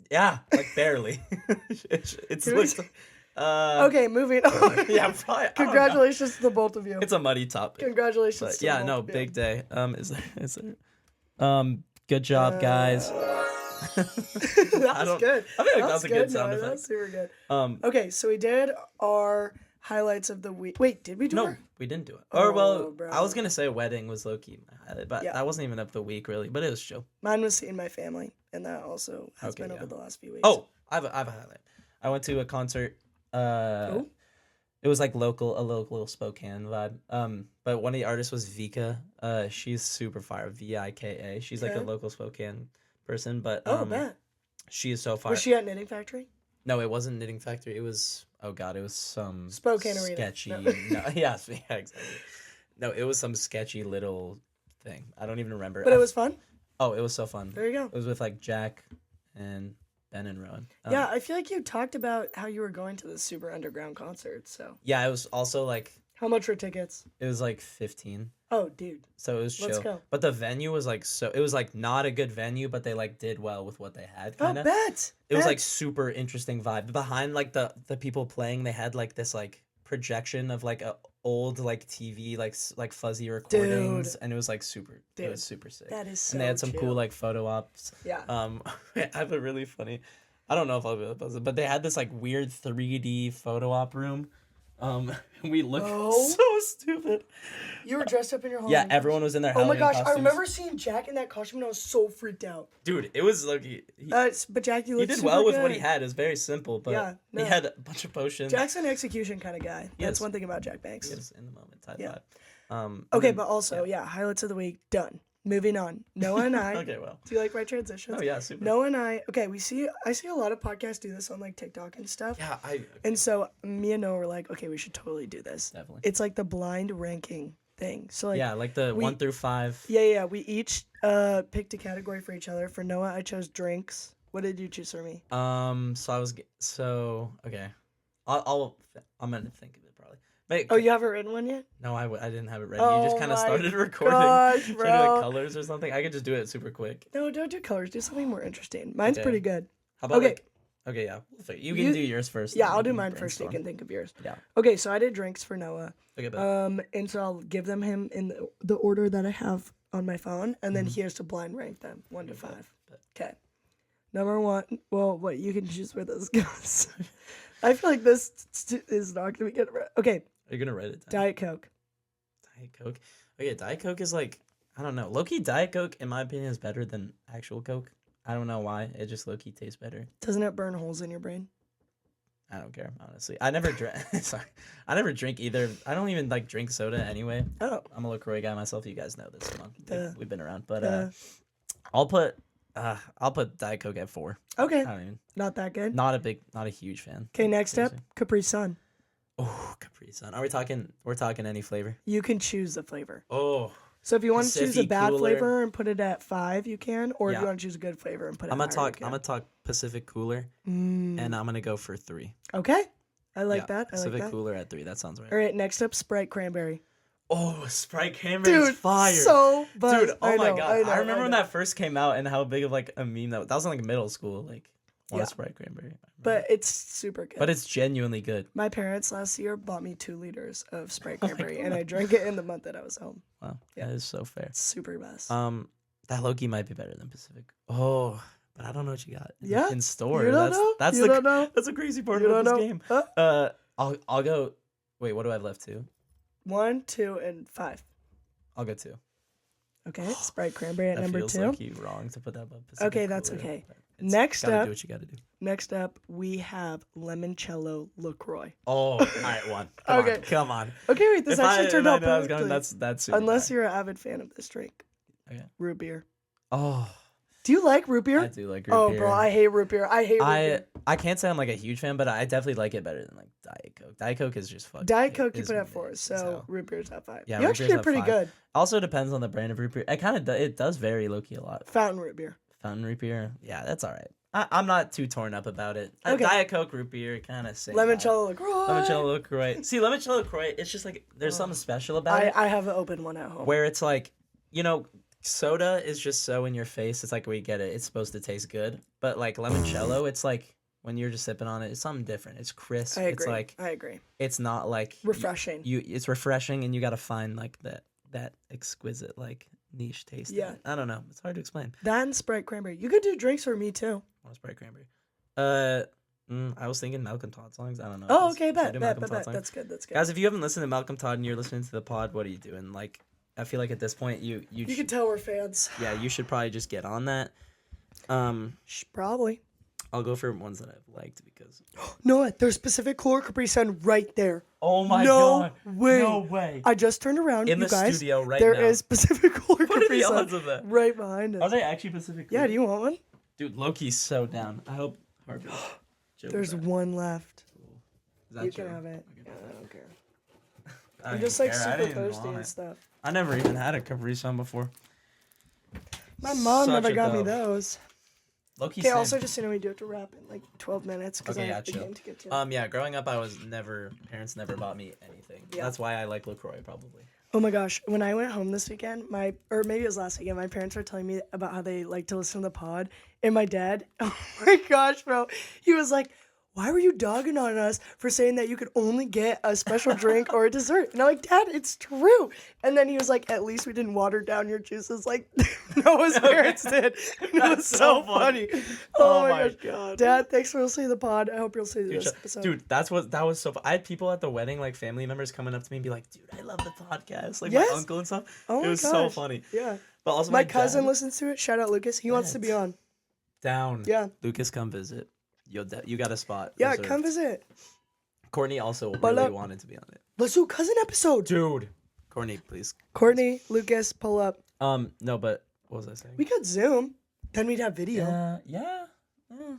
Yeah, like barely. it's okay, moving on. Yeah, probably. Congratulations to the both of you. It's a muddy topic. Congratulations. But yeah, no, big day. Is there? Good job, guys. That was good. I feel like that was a good sound effect. That was super good. Okay, so we did our highlights of the week. Wait, did we do No, we didn't do it. Bro. I was going to say wedding was low-key my highlight, but that wasn't even up the week, really. But it was chill. Mine was seeing my family, and that also has been over the last few weeks. Oh, I have a highlight. I went to a concert. It was like a local Spokane vibe. But one of the artists was Vika. She's super fire. Vika. She's like a local Spokane person, but man. She is so fire. Was she at Knitting Factory? No, it wasn't Knitting Factory. It was it was some Spokane sketchy. Arena. No, yeah, exactly. No, it was some sketchy little thing. I don't even remember. But it was fun. Oh, it was so fun. There you go. It was with like Jack and Ben and Rowan. Yeah, I feel like you talked about how you were going to this super underground concert. So yeah, it was also like. How much were tickets? It was like 15. Oh, dude. So it was chill. Let's go. But the venue was like it was like not a good venue, but they like did well with what they had. Kinda. Oh, bet. It was like super interesting vibe. Behind like the people playing, they had like this like projection of like a old like TV like fuzzy recordings, and it was like super. Dude, it was super sick. That is so. And they had some chill. cool like photo ops. Yeah. I have a really funny. I don't know if I'll be able to post it, but they had this like weird 3D photo op room. We looked so stupid. You were dressed up in your Halloween. Yeah, everyone was in their Halloween costumes. costumes. I remember seeing Jack in that costume and I was so freaked out. Dude, it was like but Jack, you looked he did super well with good. what he had. It was very simple, but he had a bunch of potions. Jack's an execution kind of guy. That's one thing about Jack Banks. He is in the moment type vibe. Okay, but also, highlights of the week, done. Moving on. Noah and I. Okay, well. Do you like my transitions? Oh, yeah, super. Noah and I. Okay, I see a lot of podcasts do this on like TikTok and stuff. Yeah, And so me and Noah were like, okay, we should totally do this. Definitely. It's like the blind ranking thing. So like like the 1 through 5. Yeah. We each picked a category for each other. For Noah, I chose drinks. What did you choose for me? So I was okay. I'm gonna think of it probably. Wait, Oh, you haven't written one yet? No, I didn't have it ready. Oh You just kind of my started recording. gosh, Should I do bro. like colors or something? I could just do it super quick. No, don't do colors. Do something more interesting. Mine's Okay. pretty good. How about Okay. Okay, yeah. You can do yours first. Yeah, then I'll we do can mine first so you brainstorm. can think of yours. Yeah. Okay, so I did drinks for Noah. Okay, bet. And so I'll give him in the order that I have on my phone, and then he has to blind rank them 1 to 5. Okay. Number 1. Well, what you can choose where this goes. I feel like this is not gonna be good. Okay. Are you gonna write it down? Diet Coke. Diet Coke. Okay, Diet Coke is like, I don't know. Low-key Diet Coke, in my opinion, is better than actual Coke. I don't know why. It just low-key tastes better. Doesn't it burn holes in your brain? I don't care, honestly. I never drink. Sorry, I never drink either. I don't even like drink soda anyway. Oh. I'm a LaCroix guy myself. You guys know this. Come on, we've been around. But I'll put Diet Coke at 4. Okay. I don't even. Not that good. Not a huge fan. Okay, next up, Seriously. Capri Sun. Oh, Capri Sun. Are we talking? We're talking any flavor. You can choose the flavor. Oh. So if you want to choose a Pacific bad Cooler. flavor and put it at 5, you can. Or if Yeah. you want to choose a good flavor and put it. I'm gonna higher, talk. you I'm can. gonna talk Pacific Cooler, Mm. and I'm gonna go for 3. Okay, I like Yeah, that. I like Pacific that. Cooler at 3. That sounds right. All right, next up, Sprite Cranberry. Oh, Sprite Cranberry is Dude, fire. so buzz. Dude, oh my god! I know, remember when know. that first came out and how big of like a meme that was in like middle school. Like, want Yeah. a Sprite Cranberry? But it's super good. But it's genuinely good. My parents last year bought me 2 liters of Sprite Oh my Cranberry, God. and I drank it in the month that I was home. Wow, Yeah. that is so fair. It's super best. That Loki might be better than Pacific. Oh, but I don't know what you got. Yeah? in store. You don't know? That's You don't know? that's the crazy part You about don't this know? game. Huh? I'll go. Wait, what do I have left? 2. 1, 2, and 5. I'll go 2. Okay, Sprite Cranberry at That number feels 2. like you wrong to put that above Pacific. Okay, that's Cooler, okay. but it's Next gotta up- do what you gotta do. Next up, we have Limoncello LaCroix. Oh, all right, 1. Come Okay. on, come on. Okay, wait, this actually turned out knew I was perfectly. going, that's super Unless bad. you're an avid fan of this drink. Okay. Root beer. Oh, Do you like root beer? I do like root Oh, beer. bro, I hate root beer. I hate root beer. I can't say I'm like a huge fan, but I definitely like it better than like Diet Coke. Diet Coke is just fucking. Diet Coke you is put at mid 4, as so hell. root beer's at 5. Yeah, You root actually beer's did at pretty 5. good. Also depends on the brand of root beer. It kind of it does vary low-key a lot. Fountain root beer. Fountain root beer, yeah, that's all right. I'm not too torn up about it. Okay. Diet Coke root beer kind of same. Limoncello LaCroix. Limoncello LaCroix. See, Limoncello LaCroix, it's just like there's something special about it. I have an open one at home. Where it's like, you know, soda is just so in your face. It's like we get it. It's supposed to taste good, but like limoncello, it's like when you're just sipping on it, it's something different. It's crisp. I agree. It's like I agree. it's not like Refreshing. It's refreshing, and you got to find like that exquisite like niche taste. Yeah. in it. I don't know. It's hard to explain. That and Sprite Cranberry. You could do drinks for me too. I want Sprite Cranberry. I was thinking Malcolm Todd songs. I don't know. Oh, okay, Should I bet. do Bet. Malcolm Todd songs? That's good. That's good. Guys, if you haven't listened to Malcolm Todd and you're listening to the pod, what are you doing? Like, I feel like at this point you You can tell we're fans. yeah, you should probably just get on that. Probably. I'll go for ones that I've liked because. No, there's Pacific Cooler Capri Sun right there. Oh my No god! way. No way! I just turned around. In you the guys, studio right There now. is Pacific Cooler What are Capri the Sun odds of that? right behind us. Are they actually Pacific? Yeah, do you want one? Dude, Loki's so down. I hope. There's one left. Is that You true? can have it. Okay. Yeah, I don't care. I I'm don't just even like care. I super didn't even thirsty want and it. stuff. I never even had a Capri Sun before. My mom Such never a got me dub. those. Loki. Okay, also just so you know, we do have to wrap in like 12 minutes because Okay, I yeah, have the chill. game to get to. Yeah, growing up, parents never bought me anything. Yeah. That's why I like LaCroix probably. Oh my gosh, when I went home this weekend, or maybe it was last weekend, my parents were telling me about how they like to listen to the pod, and my dad, oh my gosh, bro, he was like, why were you dogging on us for saying that you could only get a special drink or a dessert? And I'm like, Dad, it's true. And then he was like, at least we didn't water down your juices like Noah's parents did. And it was so funny. Oh my gosh. Dad, thanks for listening to the pod. I hope you'll see this episode. Dude, that was so fun. I had people at the wedding, like family members coming up to me and be like, dude, I love the podcast. Like Yes. my uncle and stuff. Oh it my was so gosh. funny. Yeah. But also My cousin dad, listens to it. Shout out Lucas. He wants to be on. down. Yeah. Lucas, come visit. You got a spot. Yeah, reserved. come visit. Courtney also Pull really up. wanted to be on it. Let's do cousin episode. Dude. Courtney, please. Courtney, Lucas, pull up. No, but what was I saying? We could Zoom. Then we'd have video. Yeah.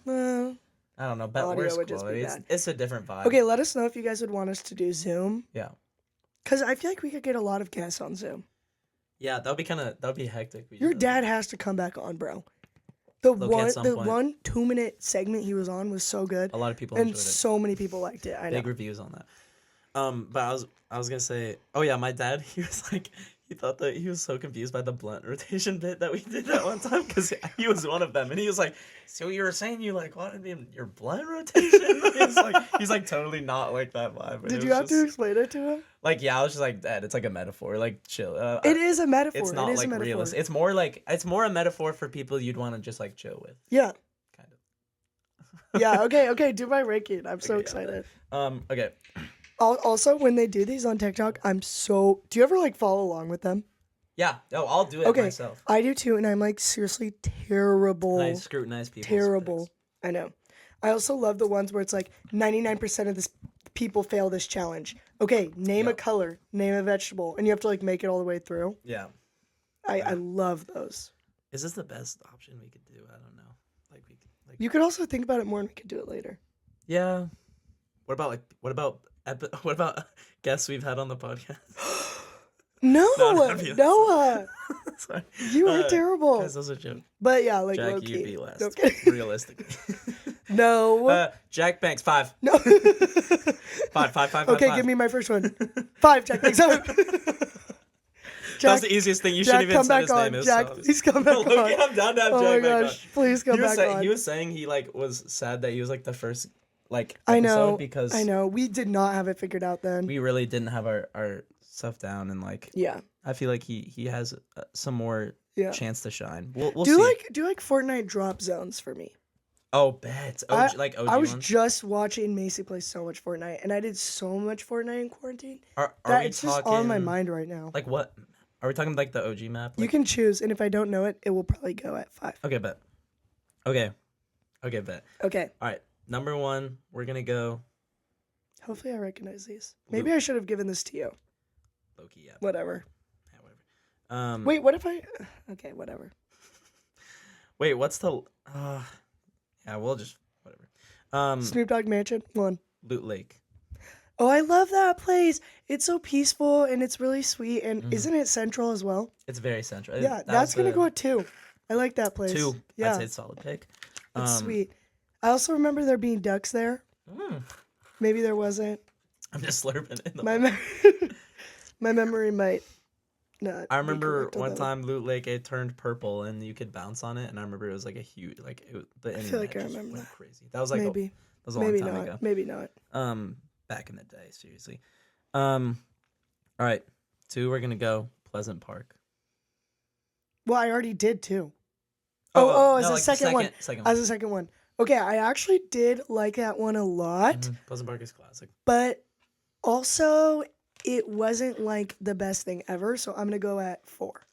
Uh, I don't know, but Audio where's would just be quality? bad. It's a different vibe. okay, let us know if you guys would want us to do Zoom. Yeah. Because I feel like we could get a lot of guests on Zoom. Yeah, that'd be hectic. Your dad has to come back on, bro. The Look, at some point. one 2-minute segment he was on was so good. A lot of people And enjoyed it. so many people liked it. I know. Big reviews on that. But I was gonna say, oh yeah, my dad, he was like, he thought that he was so confused by the blunt rotation bit that we did that one time because he was one of them, and he was like, so you were saying you like wanted me in your blunt rotation? He's like totally not like that vibe. Did you have to explain it to him? Like, yeah, I was just like, Dad, it's like a metaphor, like chill. It is a metaphor. It's not like realistic. It's more a metaphor for people you'd want to just like chill with. Yeah. Kind of. Yeah. Okay. Do my ranking. I'm so excited. Okay. Also, when they do these on TikTok, do you ever like follow along with them? Yeah. No, I'll do it myself. I do too, and I'm like seriously terrible. And I scrutinize people. Terrible. I know. I also love the ones where it's like 99% of this people fail this challenge. Okay, name a color, name a vegetable, and you have to like make it all the way through. Yeah. I love those. Is this the best option we could do? I don't know. You could also think about it more, and we could do it later. Yeah. What about guests we've had on the podcast? Noah. Sorry. You are terrible. Guys, those are jokes. But yeah, like Jack, low-key. you'd be last. Okay. Realistically. No. Jack Banks, 5. No. Five. Okay, five. give me my first one. 5, Jack Banks. That's the easiest thing. You shouldn't even say his name is. Jack, please come back on. I'm down to have Jack back on. Please come back on. He was saying he like was sad that he was like the first like episode because I know we did not have it figured out then. We really didn't have our stuff down, and like I feel like he has some more chance to shine. We'll see. Do like Fortnite drop zones for me. Oh, bet. OG I was ones? just watching Macy play so much Fortnite, and I did so much Fortnite in quarantine. It's just on my mind right now. Like what? Are we talking like the OG map? You can choose, and if I don't know it, it will probably go at 5. Okay, bet. Okay, bet. Okay. All right. Number 1, we're gonna go. Hopefully, I recognize these. Maybe I should have given this to you. Loki, yeah. Whatever. Yeah, whatever. Wait, what if I? Okay, whatever. Wait, what's the? Yeah, we'll just whatever. Snoop Dogg Mansion 1. Loot Lake. Oh, I love that place. It's so peaceful and it's really sweet. And isn't it central as well? It's very central. Yeah, that's gonna go at 2. I like that place. 2. Yeah, I'd say it's a solid pick. It's sweet. I also remember there being ducks there. Maybe there wasn't. I'm just slurping it. My memory might not. I remember one time Loot Lake, it turned purple and you could bounce on it, and I remember it was like a huge the internet I feel like I remember went crazy. That was like maybe. That was a long time ago. Maybe not. Back in the day, seriously. All right, 2. We're gonna go Pleasant Park. Well, I already did 2. As a second one. As a second one. Okay, I actually did like that one a lot. Pleasant Park is classic. But also, it wasn't like the best thing ever, so I'm gonna go at 4.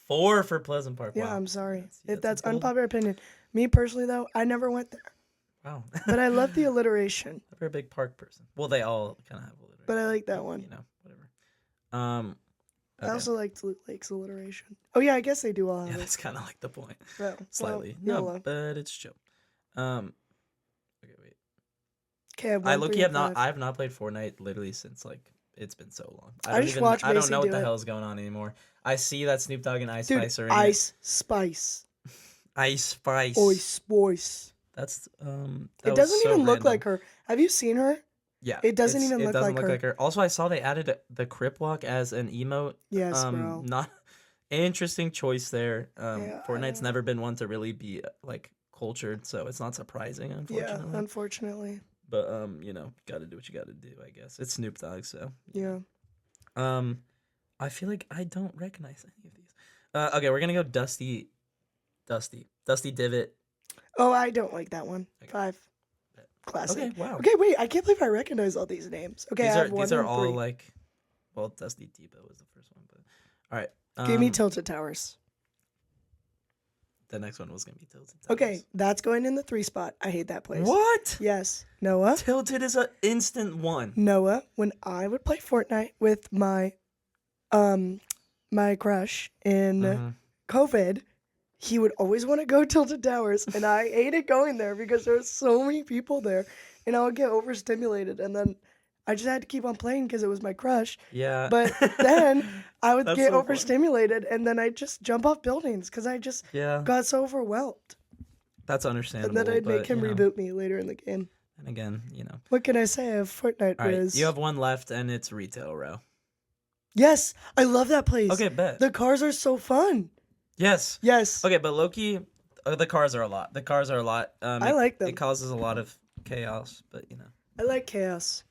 4 for Pleasant Park. Yeah, wow. I'm sorry. If that's unpopular opinion. Me personally, though, I never went there. Wow. But I love the alliteration. You're a big park person. Well, they all kind of have alliteration. But I like that one. You know, whatever. Okay. I also liked Loot Lake's alliteration. Oh yeah, I guess they do all have it. That's kind of like the point. Well, Slightly. YOLO. But it's chill. Okay, wait. Okay, I have not played Fortnite literally since like it's been so long. I don't know what the hell is going on anymore. I see that Snoop Dogg and Ice Spice are in Ice Spice. Ice Spice. Ice Spice. That's it doesn't even look like her. Have you seen her? Yeah. It doesn't even look like her. Also, I saw they added the Crip Walk as an emote. Yes, bro. Not interesting choice there. Fortnite's never been one to really be like cultured, so it's not surprising, unfortunately. Yeah, unfortunately. But gotta do what you gotta do, I guess. It's Snoop Dogg, so yeah. I feel like I don't recognize any of these. Okay, we're gonna go Dusty Divot. Oh, I don't like that one. Okay. 5. Classic. Okay, wow. Okay, wait, I can't believe I recognize all these names. Okay, these are all 3. Like, well, Dusty Depot was the first one, but all right. Give me Tilted Towers. The next one was gonna be Tilted Towers. Okay, that's going in the 3 spot. I hate that place. What? Yes, Noah. Tilted is an instant 1. Noah, when I would play Fortnite with my my crush in COVID, he would always want to go Tilted Towers, and I hated going there because there were so many people there, and I would get overstimulated, and then I just had to keep on playing because it was my crush. Yeah. But then I would get so overstimulated, and then I'd just jump off buildings because I just got so overwhelmed. That's understandable. And then I'd make him reboot me later in the game. And again, you know. What can I say? I have Fortnite All right, Riz. you have one left, and it's Retail Row. Yes, I love that place. Okay, bet. The cars are so fun. Yes. Yes. Okay, but low-key, the cars are a lot. I like them. It causes a lot of chaos, but you know. I like chaos.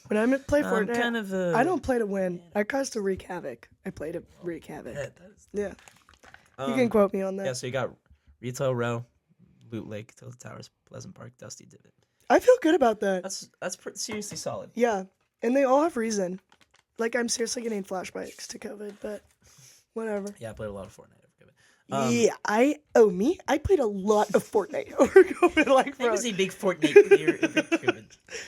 When I play Fortnite, kind of I don't play to win. I cause to wreak havoc. I play to wreak havoc. Yeah. You can quote me on that. Yeah, so you got Retail Row, Loot Lake, Tilted Towers, Pleasant Park, Dusty Divot. I feel good about that. That's seriously solid. Yeah, and they all have reason. Like, I'm seriously getting flashbacks to COVID, but whatever. Yeah, I played a lot of Fortnite over COVID. I played a lot of Fortnite over COVID. Like, I was a big Fortnite player over COVID.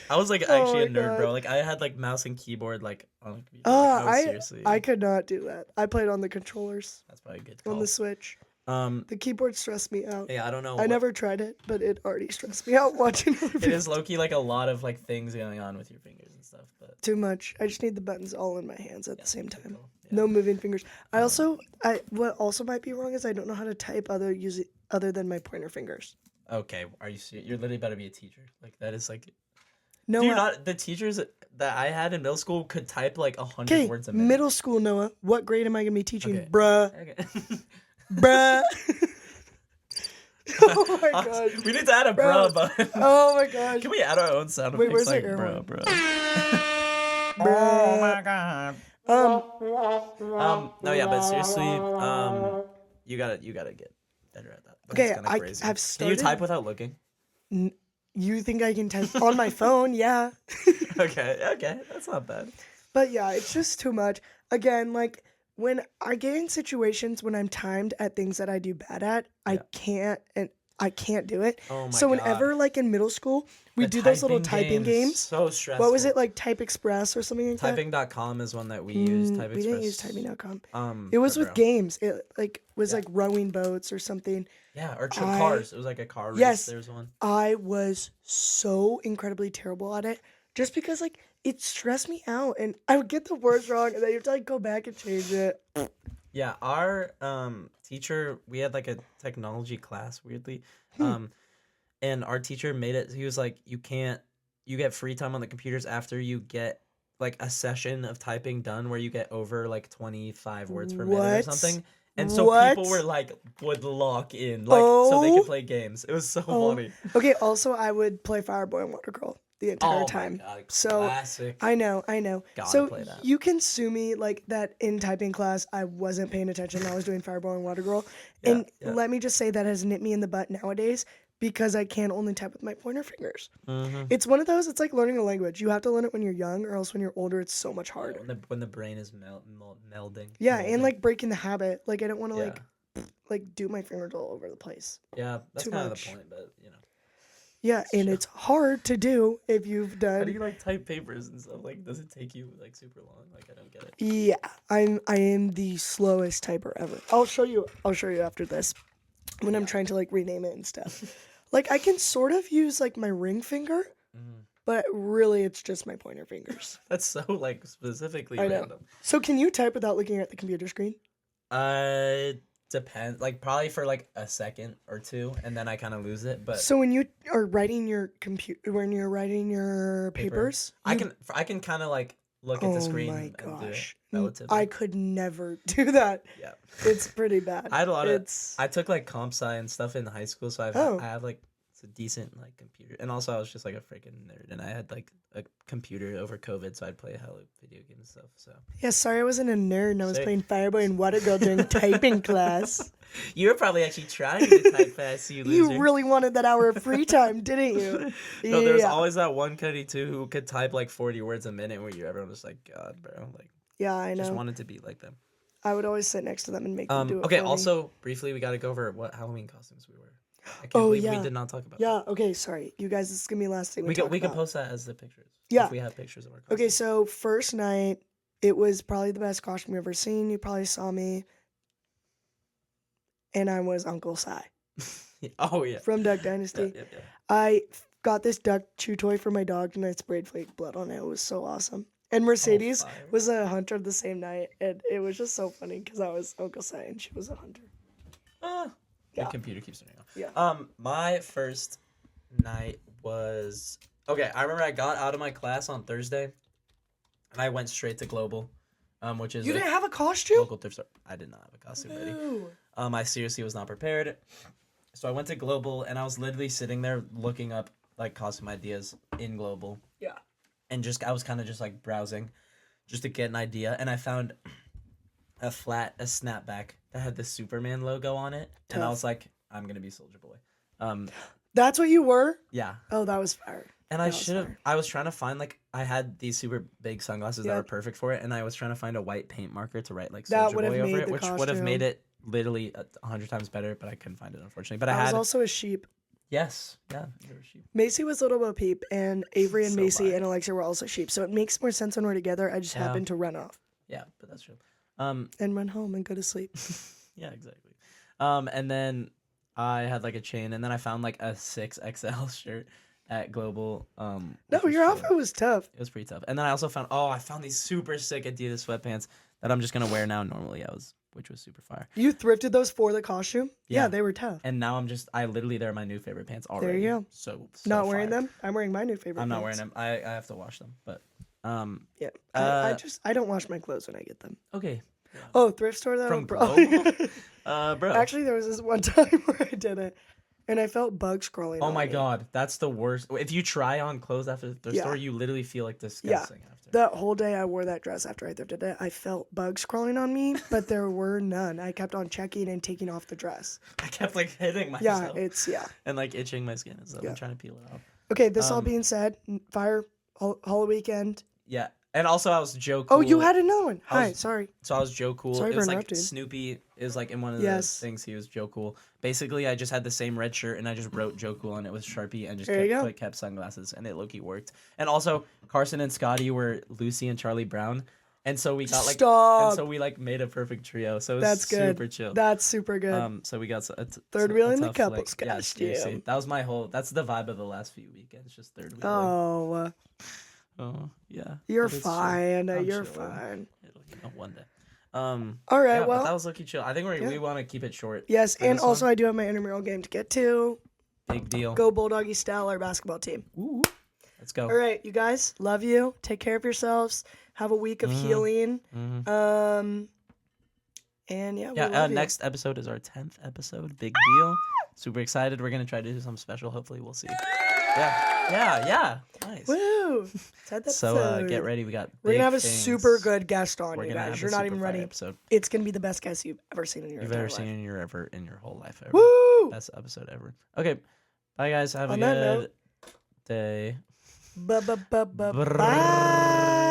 I was like actually a nerd, God. bro. Like I had like mouse and keyboard like on the computer. Like, seriously. I could not do that. I played on the controllers. That's probably a good call. On the Switch. The keyboard stressed me out. Yeah, I don't know. I never tried it, but it already stressed me out watching other It is low-key like a lot of like things going on with your fingers and stuff, but too much. I just need the buttons all in my hands at the same time. Cool. Yeah. No moving fingers. What also might be wrong is I don't know how to type other than my pointer fingers. Okay, are you serious? You're literally about to be a teacher. Like that is like No, the teachers that I had in middle school could type like 100 words a minute. Middle school, Noah. What grade am I gonna be teaching, Okay. bruh? Okay. Bruh. Oh my god. We need to add a bruh button. Oh my gosh. Can we add our own sound Wait, effects? where's Like, the air bro. Oh my god. No, yeah, but seriously, you gotta get better at that. That's Okay, kinda crazy. I've started. Can you type without looking? You think I can type on my phone? Yeah. Okay, that's not bad. But yeah, it's just too much. Again, like when I get in situations when I'm timed at things that I do bad at, I can't do it. Oh my so whenever God. like in middle school, we do those little typing games. So stressful. What was it, like Type Express or something like that? Typing.com is one that we use. Type we Express. didn't use typing.com. It was but with bro. games. It was like rowing boats or something. Yeah, or cars. It was like a car race. Yes. There's one. I was so incredibly terrible at it just because like it stressed me out and I would get the words wrong and then you have to like go back and change it. Yeah, our teacher, we had like a technology class, weirdly. And our teacher made it, he was like, you get free time on the computers after you get like a session of typing done where you get over like 25 words per minute or something. And so people were like, would lock in, like, so they could play games. It was so funny. Okay, also I would play Fireboy and Water Girl the entire time. My God, so classic. I know. Gotta So play that. you can sue me like that in typing class. I wasn't paying attention. I was doing Fireball and Water Girl, and let me just say that has nipped me in the butt nowadays because I can only type with my pointer fingers. Mm-hmm. It's one of those. It's like learning a language. You have to learn it when you're young, or else when you're older, it's so much harder. When the brain is melding. Yeah, molding. and like breaking the habit. Like I don't want to like do my fingers all over the place. Yeah, that's too kind much. of the point, but you know. Yeah, and it's hard to do if you've done. How do you like type papers and stuff? Like, does it take you like super long? Like, I don't get it. Yeah, I am the slowest typer ever. I'll show you after this when I'm trying to like rename it and stuff. Like I can sort of use like my ring finger, but really it's just my pointer fingers. That's so like specifically I know. random. So can you type without looking at the computer screen? Depends. Like probably for like a second or two, and then I kind of lose it. But So when you are writing your papers, I can kind of like look at the screen my and do it gosh. relatively. I could never do that. Yeah. It's pretty bad. I had a lot of. I took like comp sci and stuff in high school, so I had like a decent like computer, and also I was just like a freaking nerd, and I had like a computer over COVID, so I'd play video games and stuff. So Yeah, sorry I wasn't a nerd and I was playing Fireboy and Water Girl during typing class. you were probably actually trying to type fast, you loser. You really wanted that hour of free time, didn't you? No, there's always that one Cuddy too who could type like 40 words a minute, where everyone was like, God, bro, like. Yeah, I know. Just wanted to be like them. I would always sit next to them and make them do it. Okay, for me. also briefly, we got to go over what Halloween costumes we wear. I can't believe we did not talk about that. Yeah, okay, sorry. You guys, this is going to be the last thing we talk We can about. post that as the pictures. Yeah. If we have pictures of our costumes. Okay, so first night, it was probably the best costume you've ever seen. You probably saw me. And I was Uncle Si. Oh, yeah. From Duck Dynasty. Yeah. I got this duck chew toy for my dog and I sprayed fake blood on it. It was so awesome. And Mercedes was a hunter the same night. And it was just so funny because I was Uncle Si and she was a hunter. The computer keeps turning off. Yeah. My first night was Okay, I remember I got out of my class on Thursday, and I went straight to Global, which is You a didn't have a costume? local thrift store. I did not have a costume ready. Ew. I seriously was not prepared. So I went to Global, and I was literally sitting there looking up like costume ideas in Global. Yeah. And I was kind of just like browsing, just to get an idea, and I found a snapback that had the Superman logo on it, and I Tough. was like, I'm gonna be Soldier Boy. That's what you were? Yeah. Oh, that was fire. And That I was should have. fire. I was trying to find like I had these super big sunglasses that Yep. were perfect for it, and I was trying to find a white paint marker to write like That Soldier would have Boy over made it, the which would have costume. made it literally 100 times better, but I couldn't find it unfortunately. But I I was had also a sheep. yes, yeah, they were sheep. Macy was Little Bo Peep, and Avery and So Macy bad. and Alexia were also sheep. So it makes more sense when we're together. I just Yeah. happened to run off Yeah, but that's true. and run home and go to sleep. Yeah, exactly. And then I had like a chain, and then I found like a 6XL shirt at Global. No, which was your chill. outfit was tough. It was pretty tough. And then I also found these super sick Adidas sweatpants that I'm just gonna wear now. Normally, which was super fire. You thrifted those for the costume? Yeah, Yeah. they were tough. And now they're my new favorite pants already. you go. So Not wearing fire. them? I'm wearing my new favorite. I'm not wearing pants. them. I have to wash them, but Yeah. Uh, I don't wash my clothes when I get them. okay. Oh, thrift store though? From bro. Bro. Actually, there was this one time where I did it, and I felt bugs crawling. Oh on my me. god, that's the worst. If you try on clothes after the thrift Yeah. store, you literally feel like disgusting after. That whole day I wore that dress after I thrifted it. I felt bugs crawling on me, but there were none. I kept on checking and taking off the dress. I kept like hitting Yeah, myself. And like itching my skin and stuff. Yeah. I'm trying to peel it off. Okay, this all Um, being said, fire Halloweekend. Yeah. And also I was Joe Cool. Oh, you had another one. I Hi, was- sorry. So I was Joe Cool. Sorry It for was like interrupting. Snoopy is like in one of Yes. the things he was Joe Cool. Basically, I just had the same red shirt and I just wrote Joe Cool on it with Sharpie and just There you go. kept sunglasses and it low-key worked. And also Carson and Scotty were Lucy and Charlie Brown. And so we got like Stop. and so we like made a perfect trio. So it was That's good. super chill. That's super good. So we got Third wheel in the tough, couples yeah, costume. seriously. That was that's the vibe of the last few weekends, just third wheel. Oh, yeah. You're but it's chill. fine. I'm You're chilling. fine. It'll, one day. All right, Yeah, but well, that was lucky chill. I think yeah. we want to keep it short. yes, for and this also one. I do have my intramural game to get to. Big deal. Go Bulldoggy style, our basketball team. Ooh. Let's go. All right, you guys, love you. Take care of yourselves. Have a week of healing. Mhm. And yeah, we Yeah. love you. Next episode is our 10th episode. Big deal. Super excited. We're gonna try to do something special. Hopefully, we'll see. Yeah. Nice. Woo! 10th So episode. get ready. We got. We're big gonna have a things. super good guest on, We're you gonna guys. have You're a not super even fire ready. episode. It's gonna be the best guest you've ever seen in your You've entire ever seen life. in your whole life ever. Woo! Best episode ever. Okay. Bye guys. Have a On that good note, day. bye.